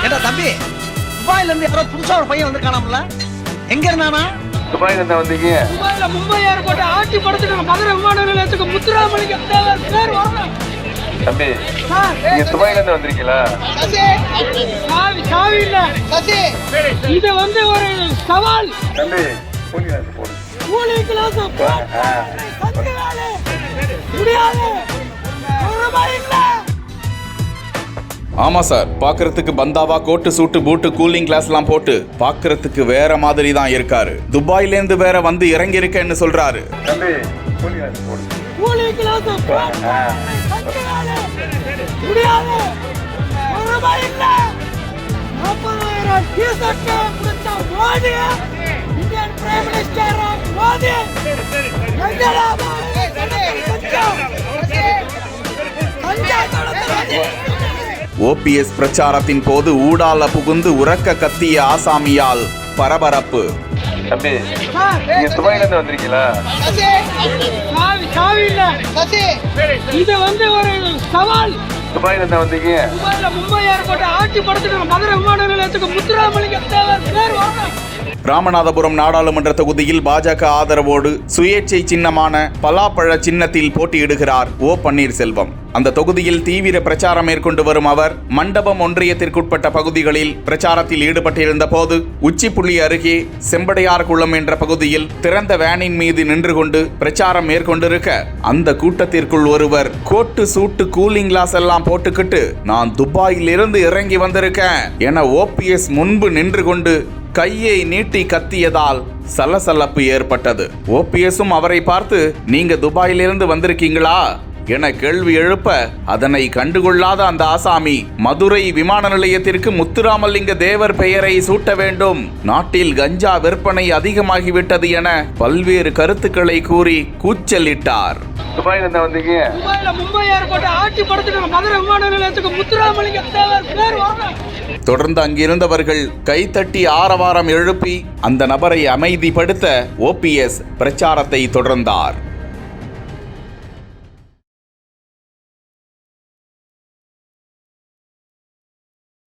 ஏடா தம்பி, துபாயில இருந்து யாரோ புதுசா ஒரு பையன் வந்திருக்கானாம்ல? எங்க இருந்தானா? துபாயில இருந்து வந்தீங்க? துபாயில மும்பை ஏர்போர்ட் ஆட்சி படுத்துட்டு மதுரை விமான நிலையத்துக்கு முத்துராமலிங்க தேவர் பேர் வரணும். தம்பி, நீங்க துபாயில இருந்து வந்திருக்கீங்களா? சாவி இல்ல. இது ஒரு சவால். தம்பி, கூலி போடு. கூலி கிளாஸ் முடியாது. ஆமா சார், பாக்குறதுக்கு பந்தாவா கோட்டு சூட்டு பூட்டு கூலிங் கிளாஸ் எல்லாம் போட்டு பாக்குறதுக்கு வேற மாதிரி தான் இருக்காரு. துபாயில இருந்து வேற வந்து இறங்கி இருக்கேன்னு சொல்றாரு. தம்பி, கூலி போடு. கூலி கிளாஸ் முடியாது. Indian prime minister Modi OPS பிரச்சாரத்தின் போது ஊடால புகுந்து உறக்க கத்திய ஆசாமியால் பரபரப்பு. தம்பி, நீங்க துபாயில இருந்து வந்திருக்கீங்களா? சாவி இல்ல. இது ஒரு சவால். துபாயில இருந்து வந்தீங்க? துபாயில மும்பை ஏர்போர்ட் ஆட்சி படுத்துட்டு மதுரை விமான நிலையத்துக்கு முத்துராமலிங்க தேவர் பேர் வரணும். ராமநாதபுரம் நாடாளுமன்ற தொகுதியில் பாஜக ஆதரவோடு சுயேட்சை சின்னமான பலாப்பழ சின்னத்தில் போட்டியிடுகிறார் ஓ பன்னீர்செல்வம். அந்த தொகுதியில் தீவிர பிரச்சாரம் மேற்கொண்டு வரும் அவர் மண்டபம் ஒன்றியத்திற்குட்பட்ட பகுதிகளில் பிரச்சாரத்தில் ஈடுபட்டிருந்த போது உச்சிப்புள்ளி அருகே செம்படையார் குளம் என்ற பகுதியில் திறந்த வேனின் மீது நின்று கொண்டு பிரச்சாரம் மேற்கொண்டிருக்க அந்த கூட்டத்திற்குள் ஒருவர் கோட்டு சூட்டு கூலிங் கிளாஸ் எல்லாம் போட்டுக்கிட்டு நான் துபாயில் இருந்து இறங்கி வந்திருக்கேன் என ஓபிஎஸ் முன்பு நின்று கொண்டு கையை நீட்டி கத்தியதால் சலசலப்பு ஏற்பட்டது. ஓபிஎஸும் அவரை பார்த்து நீங்க துபாயிலிருந்து வந்திருக்கீங்களா என கேள்வி எழுப்ப அதனை கண்டுகொள்ளாத அந்த ஆசாமி மதுரை விமான நிலையத்திற்கு முத்துராமலிங்க தேவர் பெயரை சூட்ட வேண்டும், நாட்டில் கஞ்சா விற்பனை அதிகமாகிவிட்டது என பல்வேறு கருத்துக்களை கூறி கூச்சலிட்டார். துபாயில இருந்து வந்தீங்க? துபாயில மும்பை ஏர்போர்ட் ஆட்சி படுத்துட்டு மதுரை விமான நிலையத்துக்கு முத்துராமலிங்க தேவர் பேர் வரணும். தொடர்ந்து அங்கிருந்தவர்கள் கைத்தட்டி ஆரவாரம் எழுப்பி அந்த நபரை அமைதிப்படுத்த ஓபிஎஸ் பிரச்சாரத்தை தொடர்ந்தார்.